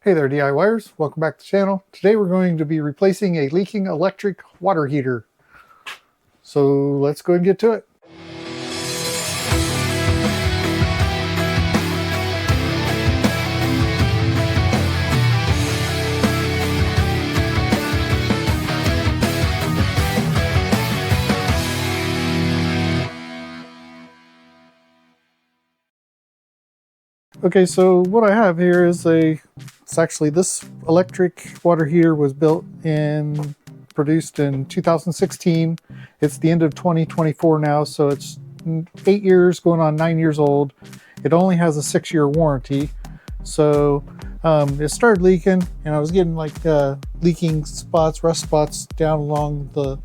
Hey there DIYers, welcome back to the channel. Today we're going to be replacing a leaking electric water heater. So let's go and get to it. Okay, so what I have here is it's actually this electric water heater was produced in 2016. It's the end of 2024 now, so it's 8 years going on 9 years old. It only has a 6-year warranty. So it started leaking, and I was getting like leaking spots, rust spots down along the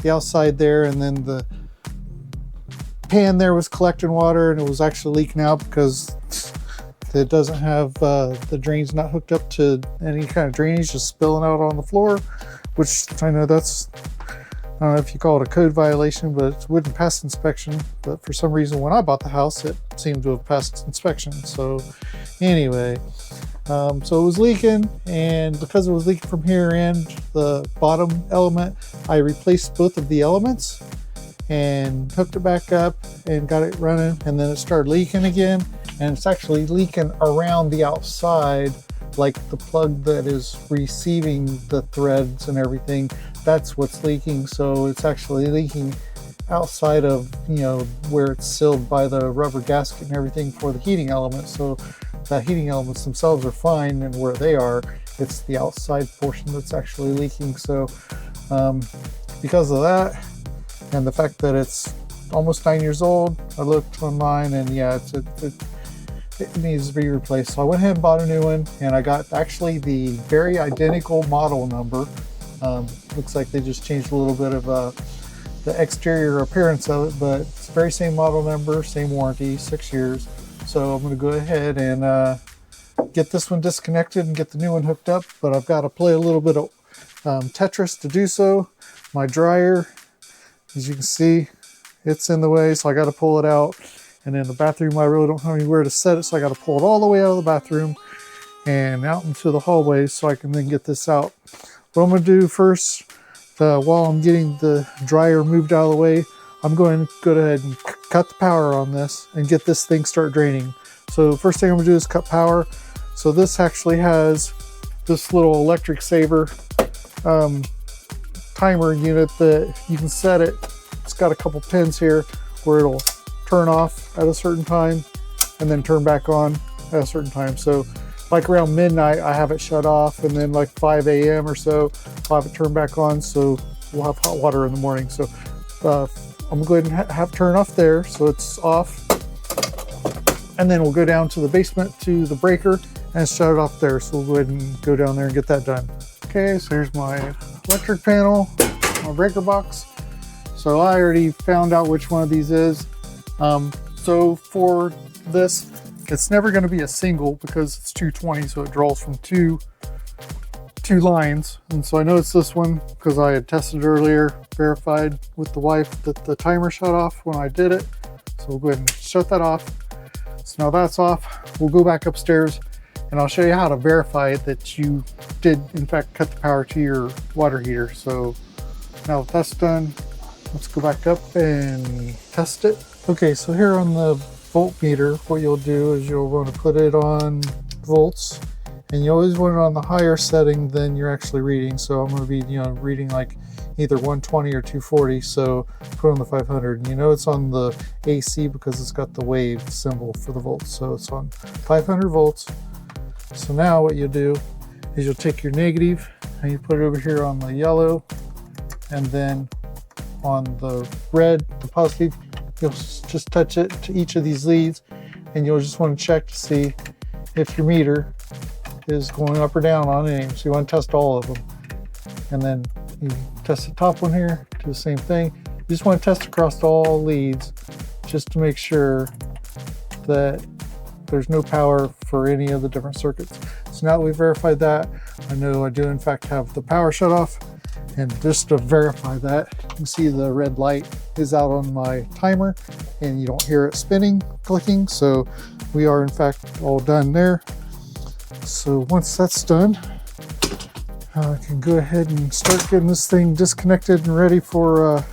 outside there, and then the pan there was collecting water, and it was actually leaking out because it doesn't have the drains not hooked up to any kind of drainage, just spilling out on the floor, which I know that's, I don't know if you call it a code violation, but it wouldn't pass inspection. But for some reason when I bought the house it seemed to have passed inspection. So anyway, so it was leaking, and because it was leaking from here and the bottom element, I replaced both of the elements and hooked it back up and got it running, and then it started leaking again, and it's actually leaking around the outside, like the plug that is receiving the threads and everything, that's what's leaking. So it's actually leaking outside of, you know, where it's sealed by the rubber gasket and everything for the heating elements. So the heating elements themselves are fine, and where they are, it's the outside portion that's actually leaking. So because of that, and the fact that it's almost 9 years old, I looked online, and yeah, it needs to be replaced. So I went ahead and bought a new one, and I got actually the very identical model number. Looks like they just changed a little bit of the exterior appearance of it, but it's the very same model number, same warranty, 6 years. So I'm going to go ahead and get this one disconnected and get the new one hooked up, but I've got to play a little bit of Tetris to do so. My dryer, as you can see, it's in the way, so I got to pull it out. And in the bathroom, I really don't have anywhere to set it, so I got to pull it all the way out of the bathroom and out into the hallway so I can then get this out. What I'm going to do first, while I'm getting the dryer moved out of the way, I'm going to go ahead and cut the power on this and get this thing start draining. So first thing I'm going to do is cut power. So this actually has this little electric saver timer unit that you can set it. It's got a couple pins here where it'll turn off at a certain time and then turn back on at a certain time. So like around midnight I have it shut off, and then like 5 a.m. or so I'll have it turned back on, so we'll have hot water in the morning. So I'm going to go ahead and have it turn off there so it's off, and then we'll go down to the basement to the breaker and shut it off there. So we'll go ahead and go down there and get that done. Okay, so here's my electric panel, my breaker box. So I already found out which one of these is. So for this, it's never going to be a single because it's 220, so it draws from two lines. And so I know it's this one because I had tested earlier, verified with the wife that the timer shut off when I did it. So we'll go ahead and shut that off. So now that's off, we'll go back upstairs and I'll show you how to verify that you did in fact cut the power to your water heater. So now that that's done, let's go back up and test it. Okay, so here on the voltmeter, what you'll do is you'll want to put it on volts, and you always want it on the higher setting than you're actually reading. So I'm going to be, you know, reading like either 120 or 240. So put on the 500, and you know it's on the AC because it's got the wave symbol for the volts. So it's on 500 volts. So now what you'll do is you'll take your negative and you put it over here on the yellow, and then on the red, the positive, you'll just touch it to each of these leads, and you'll just want to check to see if your meter is going up or down on any. So you want to test all of them, and then you test the top one here, do the same thing. You just want to test across all leads just to make sure that there's no power for any of the different circuits. So now that we've verified that, I know I do in fact have the power shut off. And just to verify that, you can see the red light is out on my timer and you don't hear it spinning, clicking. So we are in fact all done there. So once that's done, I can go ahead and start getting this thing disconnected and ready for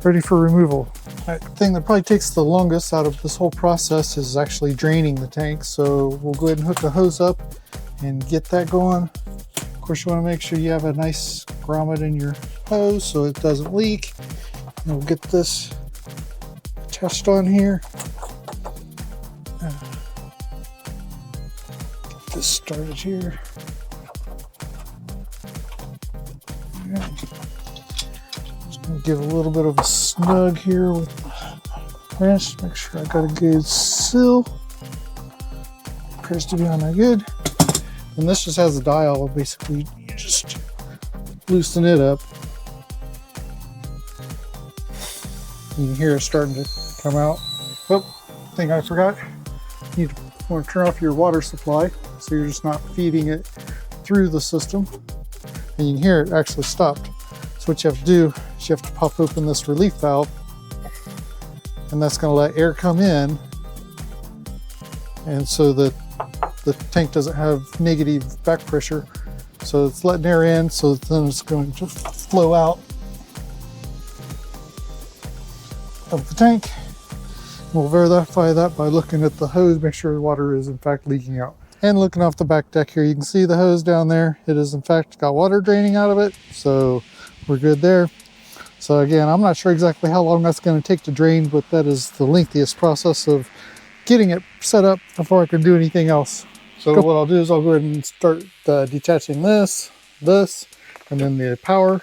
removal. The thing that probably takes the longest out of this whole process is actually draining the tank. So we'll go ahead and hook the hose up and get that going. Of course, you want to make sure you have a nice grommet in your hose so it doesn't leak. And we'll get this attached on here. Get this started here. Okay. Just gonna give a little bit of a snug here with the wrench. Make sure I got a good seal. Appears to be on there good. And this just has a dial. Basically, you just loosen it up. You can hear it starting to come out. Oh, thing I forgot. You want to turn off your water supply so you're just not feeding it through the system. And you can hear it actually stopped. So what you have to do is you have to pop open this relief valve, and that's going to let air come in, and so that the tank doesn't have negative back pressure. So it's letting air in, so then it's going to flow out of the tank. We'll verify that by looking at the hose, make sure the water is in fact leaking out. And looking off the back deck here, you can see the hose down there. It is in fact got water draining out of it, so we're good there. So again, I'm not sure exactly how long that's going to take to drain, but that is the lengthiest process of getting it set up before I can do anything else. So what I'll do is I'll go ahead and start detaching this, and then the power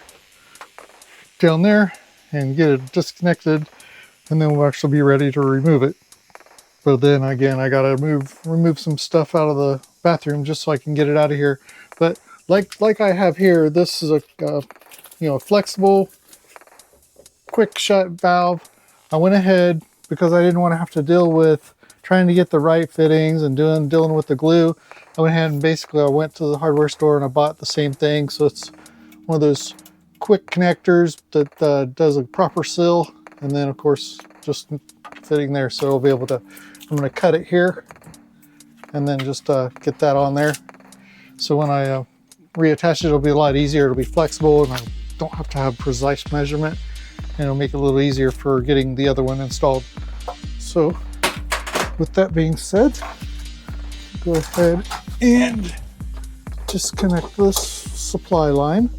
down there, and get it disconnected, and then we'll actually be ready to remove it. But then again, I gotta remove some stuff out of the bathroom just so I can get it out of here. But like I have here, this is a flexible, quick shut valve. I went ahead because I didn't want to have to deal with trying to get the right fittings and dealing with the glue. I went ahead and basically I went to the hardware store and I bought the same thing. So it's one of those quick connectors that does a proper seal, and then of course just fitting there. So I'll be able to, I'm going to cut it here and then just get that on there. So when I reattach it, it'll be a lot easier. It'll be flexible and I don't have to have precise measurement, and it'll make it a little easier for getting the other one installed. So with that being said, go ahead and disconnect this supply line.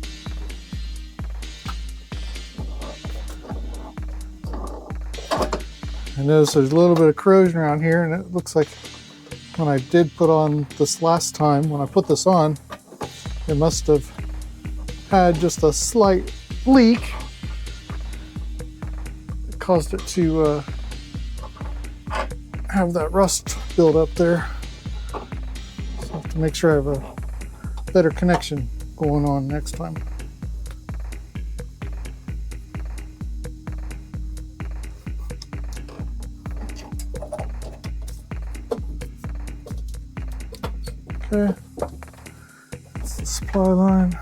I notice there's a little bit of corrosion around here, and it looks like when I did put on this last time, when I put this on, it must have had just a slight leak. It caused it to have that rust build up there. So I have to make sure I have a better connection going on next time. Okay, that's the supply line.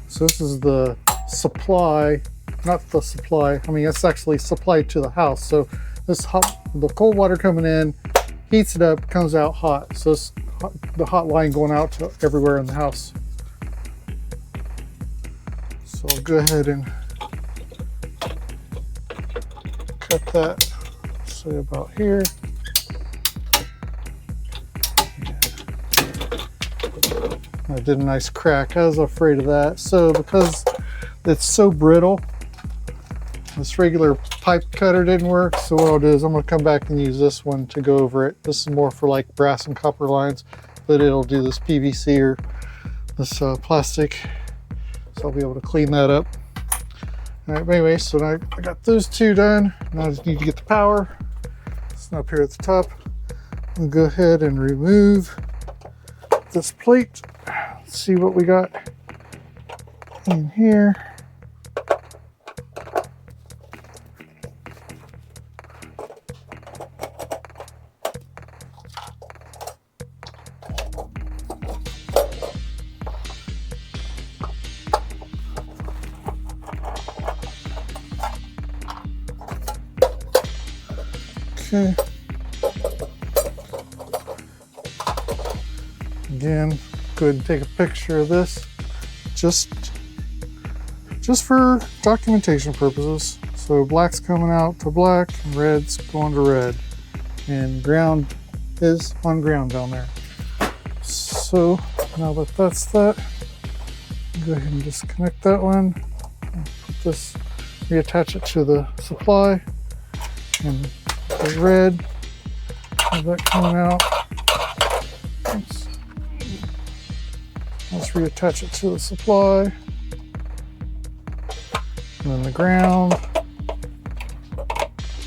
So this is the supply, not the supply. I mean, it's actually supplied to the house. So this the cold water coming in, heats it up, comes out hot. So it's the hot line going out to everywhere in the house. So I'll go ahead and cut that, say about here. I did a nice crack. I was afraid of that. So because it's so brittle, this regular pipe cutter didn't work. So what I'll do is I'm going to come back and use this one to go over it. This is more for like brass and copper lines, but it'll do this PVC or this plastic. So I'll be able to clean that up. All right, but anyway, so now I got those two done. Now I just need to get the power. It's up here at the top. I'll go ahead and remove this plate. Let's see what we got in here. Okay. Again, go ahead and take a picture of this just for documentation purposes. So black's coming out to black and red's going to red, and ground is on ground down there. So now that that's that, go ahead and disconnect that one, put this, reattach it to the supply, and the red, have that coming out. Let's reattach it to the supply, and then the ground.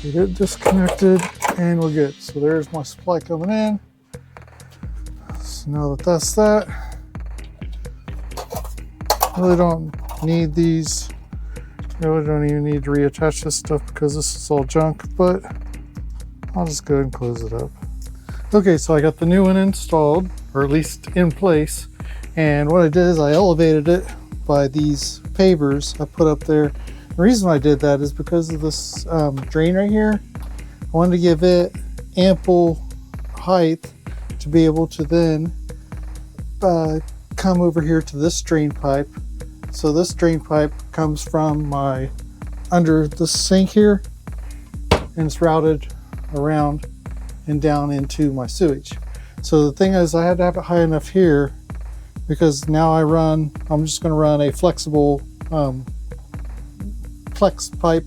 Get it disconnected, and we're good. So there's my supply coming in. So now that that's that, really don't need these. Really don't even need to reattach this stuff because this is all junk, but I'll just go ahead and close it up. Okay, so I got the new one installed, or at least in place. And what I did is I elevated it by these pavers I put up there. The reason I did that is because of this drain right here. I wanted to give it ample height to be able to then come over here to this drain pipe. So this drain pipe comes from my under the sink here, and it's routed around and down into my sewage. So the thing is, I had to have it high enough here because now I'm just going to run a flexible flex pipe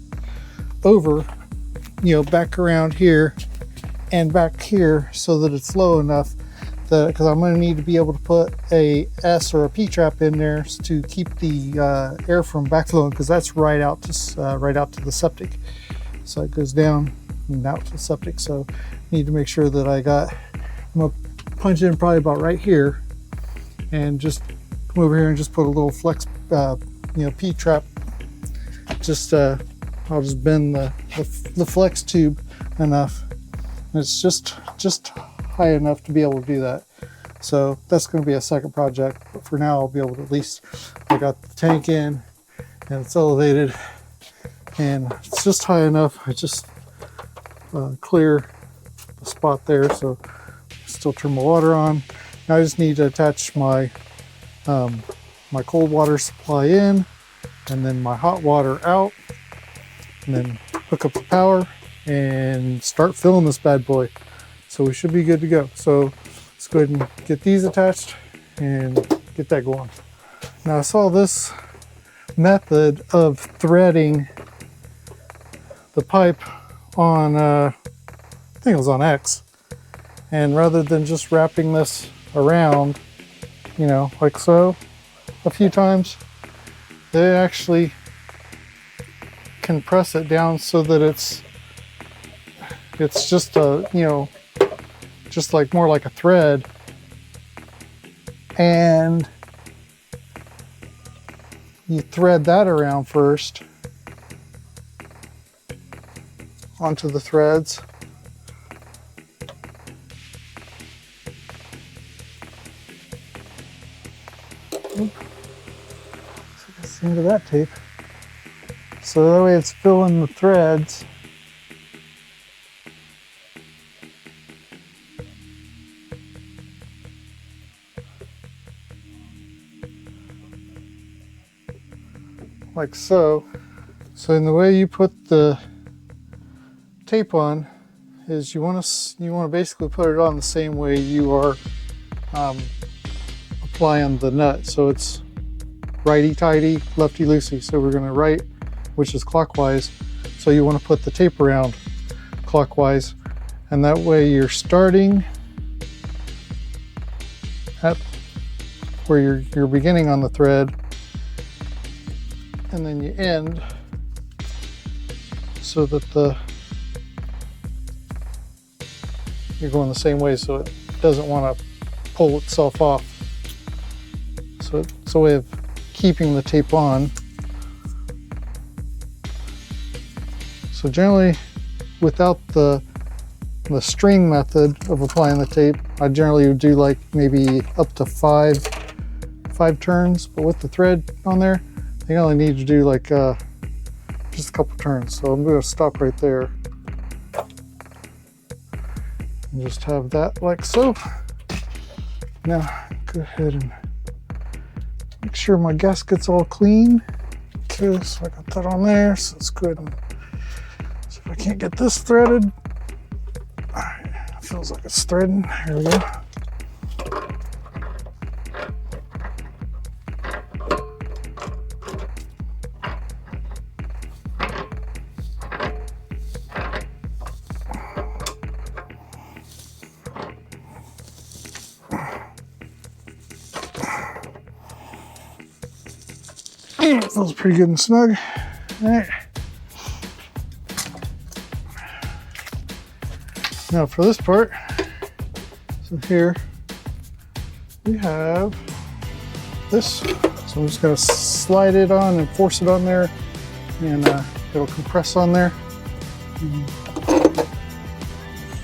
over, back around here and back here so that it's low enough that, because I'm going to need to be able to put a S or a P trap in there to keep the air from backflowing, because that's right out to the septic. So it goes down and out to the septic. So I need to make sure that I'm going to punch in probably about right here and just come over here and just put a little flex P trap. I'll just bend the flex tube enough, and it's just high enough to be able to do that. So that's going to be a second project, but for now I'll be able to, at least I got the tank in and it's elevated and it's just high enough. I just clear the spot there, so still turn my water on. Now I just need to attach my my cold water supply in, and then my hot water out, and then hook up the power and start filling this bad boy. So we should be good to go. So let's go ahead and get these attached and get that going. Now I saw this method of threading the pipe on, I think it was on X. And rather than just wrapping this around, like so, a few times, they actually can press it down so that it's just just like more like a thread, and you thread that around first onto the threads. Into that tape, so that way it's filling the threads. Like so. So in the way you put the tape on is you want to basically put it on the same way you are applying the nut. So it's righty tighty, lefty loosey. So we're going to right, which is clockwise. So you want to put the tape around clockwise, and that way you're starting at where you're beginning on the thread, and then you end so that you're going the same way, so it doesn't want to pull itself off. So it's a way of keeping the tape on. So generally, without the string method of applying the tape, I generally would do like maybe up to five turns, but with the thread on there, I think I only need to do like just a couple turns. So I'm going to stop right there and just have that like so. Now, go ahead and make sure my gasket's all clean. Okay, so I got that on there. So let's go ahead and see if I can't get this threaded. All right, feels like it's threading. Here we go. Feels pretty good and snug. All right. Now for this part, so here we have this. So I'm just gonna slide it on and force it on there, and it'll compress on there. And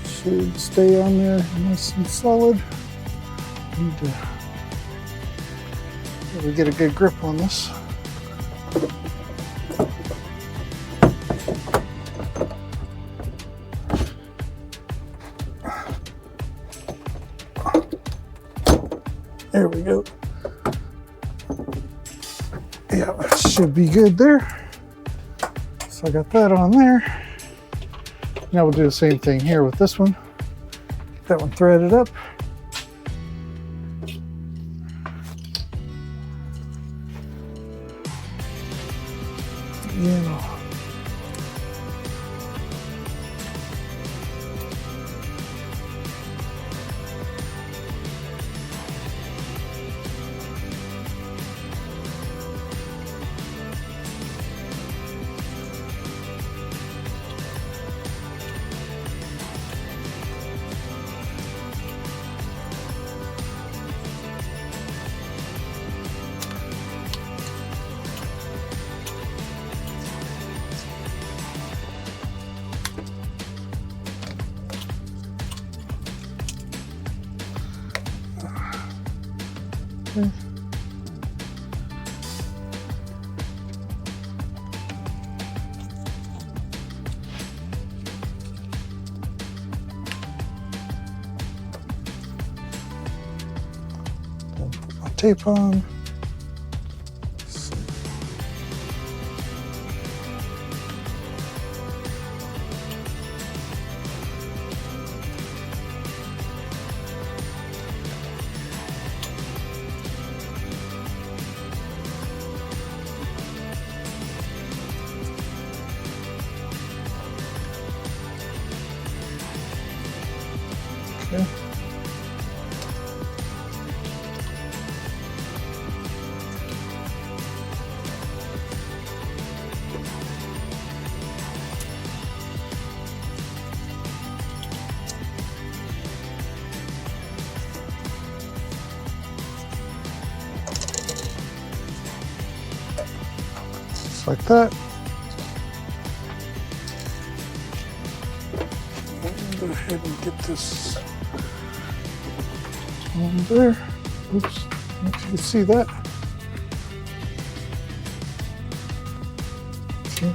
should stay on there nice and solid. Need to really get a good grip on this. There we go. Yeah, that should be good there. So I got that on there. Now we'll do the same thing here with this one. Get that one threaded up. Yeah. Okay. Put my tape on. Okay. Just like that. Go ahead and get this on there. Oops, if you can see that. Okay.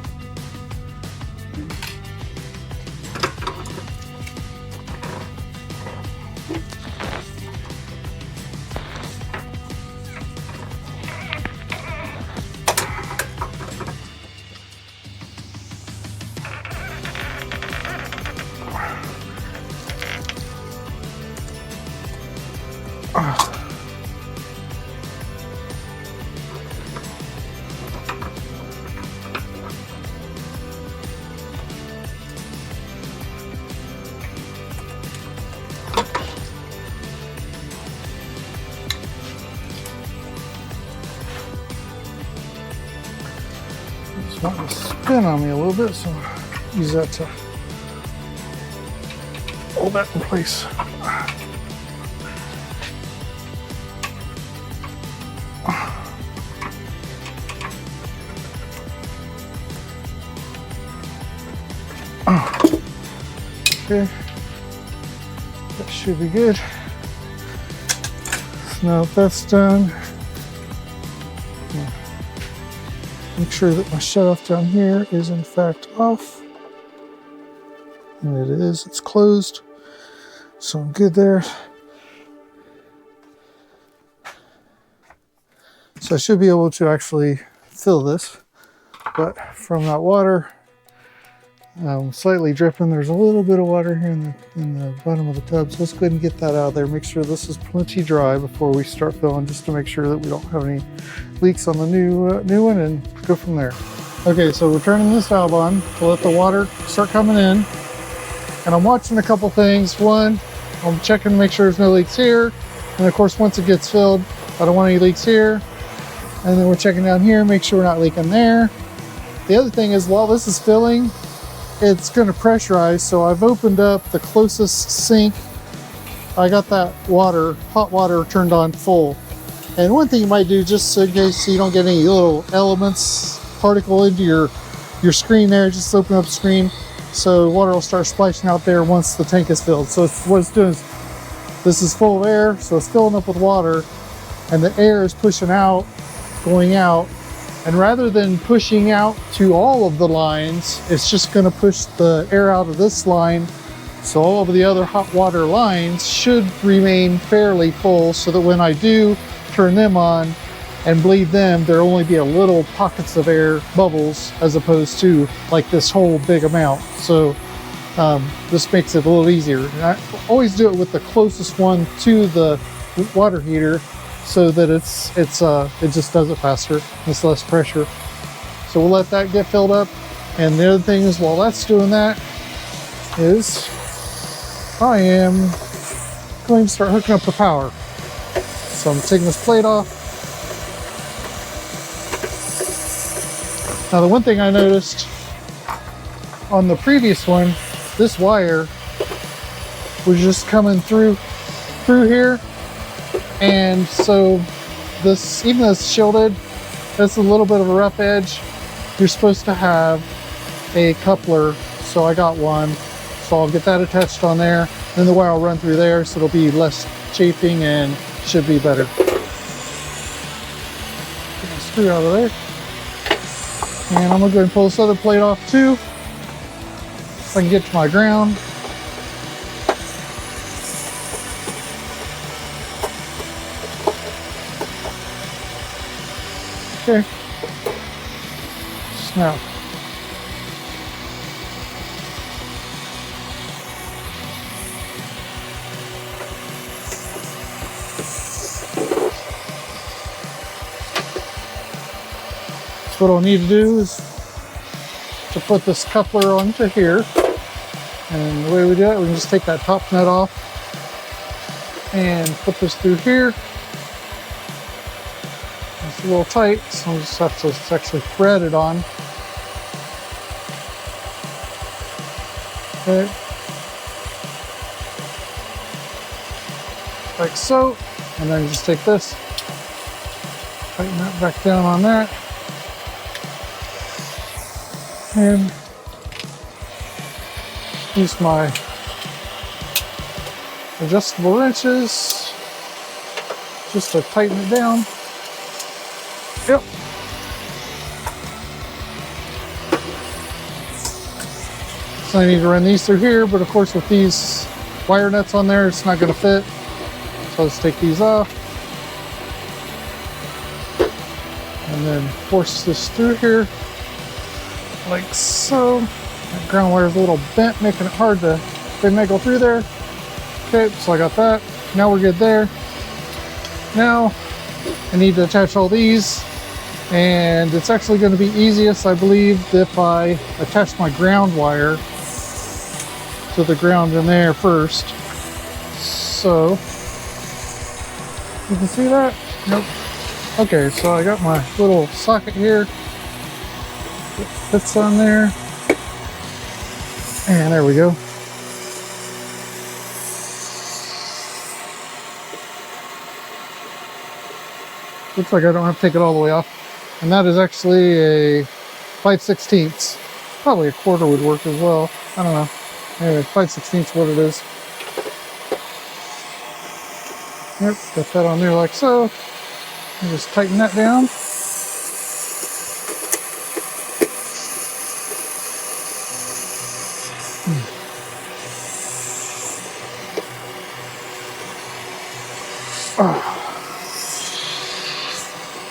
Just want to spin on me a little bit, so I'll use that to hold that in place. Okay, that should be good. So now that that's done, make sure that my shutoff down here is in fact off. And it is, it's closed. So I'm good there. So I should be able to actually fill this, but from that water, slightly dripping. There's a little bit of water here in the bottom of the tub. So let's go ahead and get that out of there. Make sure this is plenty dry before we start filling, just to make sure that we don't have any leaks on the new one, and go from there. Okay, so we're turning this valve on to let the water start coming in. And I'm watching a couple things. One, I'm checking to make sure there's no leaks here. And of course, once it gets filled, I don't want any leaks here. And then we're checking down here, make sure we're not leaking there. The other thing is, while this is filling, it's going to pressurize. So I've opened up the closest sink. I got that water, hot water, turned on full. And one thing you might do, just in case you don't get any little elements, particle into your screen there, just open up the screen so water will start splashing out there once the tank is filled. So what it's doing is, this is full of air, so it's filling up with water, and the air is pushing out, going out. And rather than pushing out to all of the lines, it's just going to push the air out of this line. So all of the other hot water lines should remain fairly full, so that when I do turn them on and bleed them, there'll only be a little pockets of air bubbles, as opposed to like this whole big amount. So this makes it a little easier. And I always do it with the closest one to the water heater, so that it just does it faster. It's less pressure. So we'll let that get filled up. And the other thing is, while that's doing that, is I am going to start hooking up the power. So I'm taking this plate off. Now the one thing I noticed on the previous one, this wire was just coming through here. And so this, even though it's shielded, that's a little bit of a rough edge. You're supposed to have a coupler, so I got one. So I'll get that attached on there. Then the wire will run through there, so it'll be less chafing and should be better. Get the screw out of there. And I'm gonna go ahead and pull this other plate off too, so I can get to my ground. Okay. Now, so what I'll need to do is to put this coupler onto here. And the way we do it, we can just take that top nut off and put this through here. It's a little tight, so I'll just have to actually thread it on. Okay. Like so. And then just take this, tighten that back down on that. And use my adjustable wrenches just to tighten it down. Yep. So I need to run these through here, but of course with these wire nuts on there, it's not going to fit. So let's take these off. And then force this through here, like so. That ground wire is a little bent, making it hard to finagle through there. Okay, so I got that. Now we're good there. Now I need to attach all these. And it's actually going to be easiest, I believe, if I attach my ground wire to the ground in there first. So, you can see that? Nope. Okay, so I got my little socket here. It fits on there. And there we go. Looks like I don't have to take it all the way off. And that is actually a 5/16. Probably a quarter would work as well. I don't know. Anyway, 5/16 what it is. Yep, got that on there like so. And just tighten that down.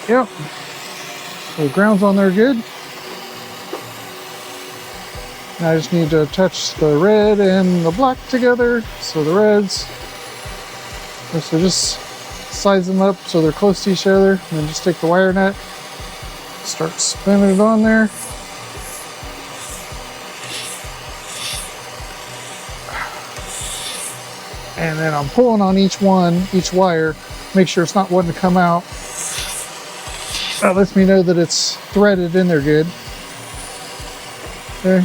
Yep. So the ground's on there good. Now I just need to attach the red and the black together. So the reds, so just size them up so they're close to each other, and then just take the wire nut, start spinning it on there. And then I'm pulling on each wire, make sure it's not wanting to come out. That lets me know that it's threaded in there good. Okay,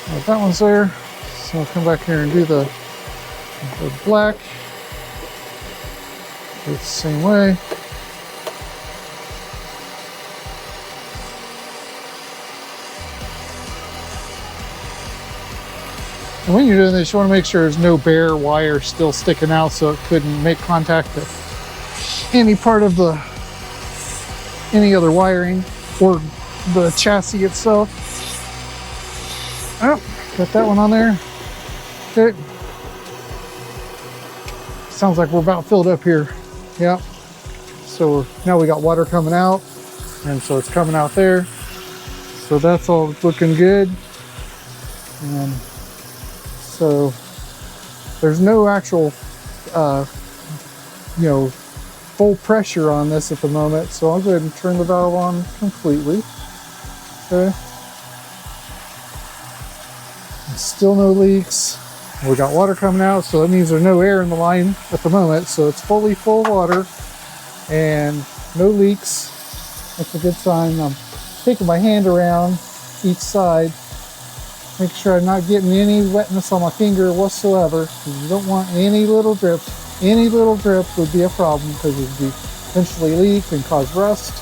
well, that one's there. So I'll come back here and do the black. Do it the same way. And when you're doing this, you want to make sure there's no bare wire still sticking out so it couldn't make contact with any part of any other wiring or the chassis itself. Oh, got that one on there. Okay. Sounds like we're about filled up here. Yeah. So now we got water coming out, and so it's coming out there. So that's all looking good. And so there's no actual, full pressure on this at the moment. So I'll go ahead and turn the valve on completely. Okay. And still no leaks. We got water coming out, so that means there's no air in the line at the moment. So it's fully full water and no leaks. That's a good sign. I'm taking my hand around each side. Make sure I'm not getting any wetness on my finger whatsoever. You don't want any little drip. Any little drip would be a problem because it would eventually leak and cause rust.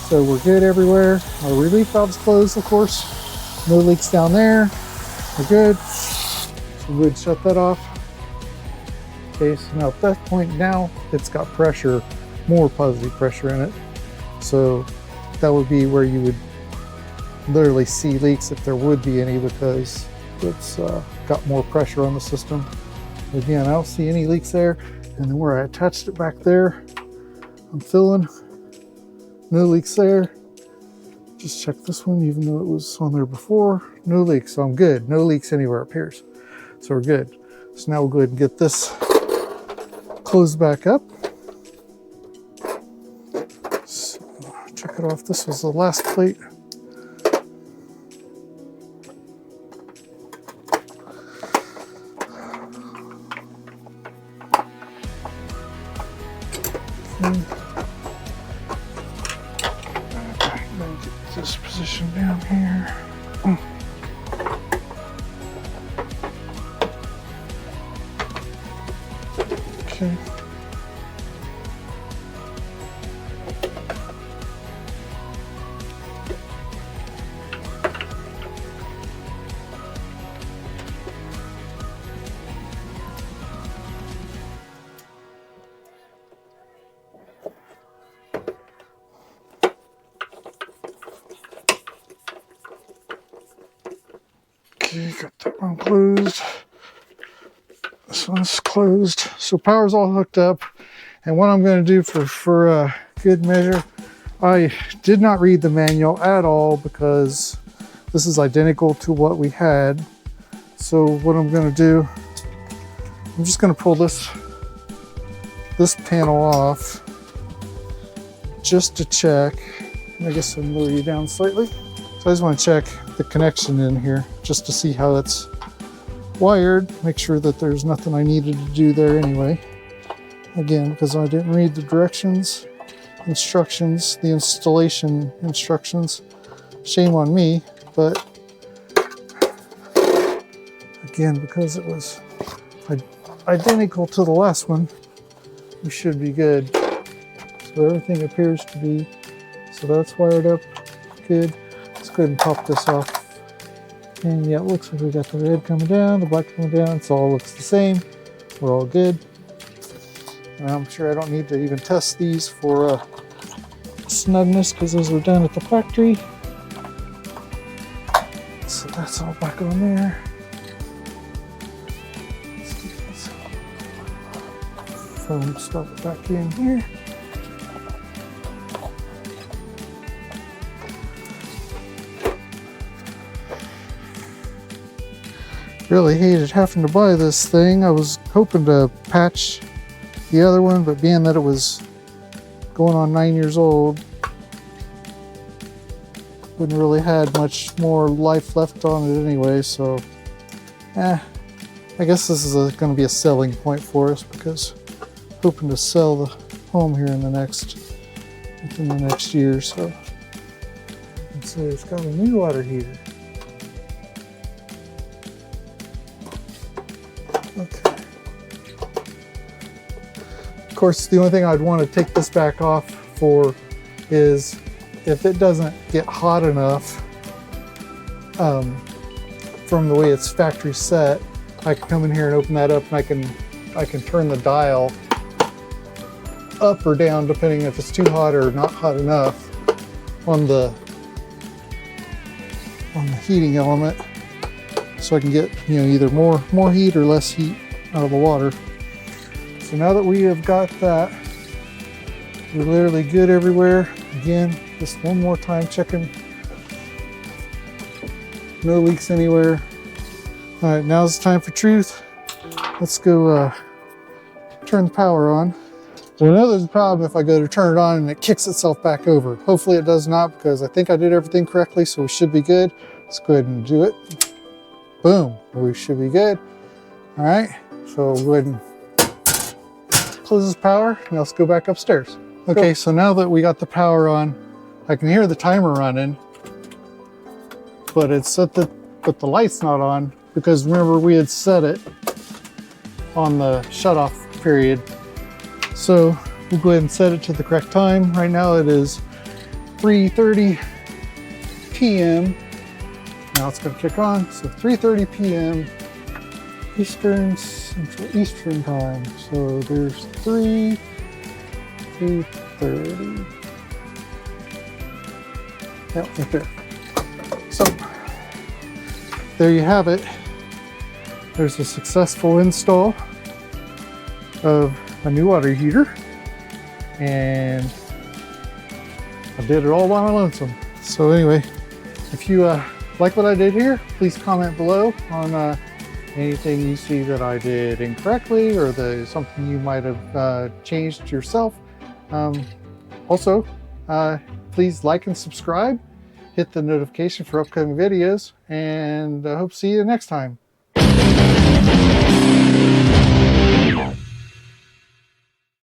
So we're good everywhere. Our relief valve's closed, of course. No leaks down there. We're good. So we would shut that off. Okay, so now at that point now it's got pressure, more positive pressure in it. So that would be where you would literally see leaks if there would be any, because it's got more pressure on the system. Again, I don't see any leaks there. And then where I attached it back there, I'm filling. No leaks there. Just check this one, even though it was on there before. No leaks, so I'm good. No leaks anywhere up here. So we're good. So now we'll go ahead and get this closed back up. So check it off. This was the last plate. Get this position down here. Okay. Okay, got that one closed. This one's closed. So power's all hooked up. And what I'm going to do for a good measure, I did not read the manual at all because this is identical to what we had. So what I'm going to do, I'm just going to pull this panel off just to check. I guess I'll lower you down slightly. So I just want to check the connection in here just to see how it's wired. Make sure that there's nothing I needed to do there anyway. Again, because I didn't read the directions, instructions, the installation instructions. Shame on me, but again, because it was identical to the last one, we should be good. So everything appears to be, so that's wired up good. Let's go ahead and pop this off. And yeah, it looks like we got the red coming down, the black coming down, so all looks the same. We're all good. And I'm sure I don't need to even test these for snugness because those were done at the factory. So that's all back on there. Let's get this foam stuff back in here. Really hated having to buy this thing. I was hoping to patch the other one, but being that it was going on 9 years old, wouldn't really had much more life left on it anyway, so I guess this is going to be a selling point for us, because hoping to sell the home here within the next year or so. And so it's got a new water heater. Okay. Of course, the only thing I'd want to take this back off for is if it doesn't get hot enough from the way it's factory set, I can come in here and open that up, and I can turn the dial up or down depending if it's too hot or not hot enough on the heating element, so I can get, you know, either more heat or less heat out of the water. So now that we have got that, we're literally good everywhere. Again, just one more time checking. No leaks anywhere. All right, now's the time for truth. Let's go turn the power on. Well, I know there's a problem if I go to turn it on and it kicks itself back over. Hopefully it does not, because I think I did everything correctly, so we should be good. Let's go ahead and do it. Boom, we should be good. All right, so we'll go ahead and close this power, and let's go back upstairs. Okay, so now that we got the power on, I can hear the timer running, but it's set but the light's not on, because remember we had set it on the shut-off period. So we'll go ahead and set it to the correct time. Right now it is 3:30 p.m. Now it's going to kick on. So 3:30 p.m. Central Eastern time. So there's 3:30. Yep, right there. So there you have it. There's a successful install of a new water heater, and I did it all by my lonesome. So anyway, if you like what I did here, please comment below on anything you see that I did incorrectly, or something you might have changed yourself. Also, please like and subscribe, hit the notification for upcoming videos, and I hope to see you next time.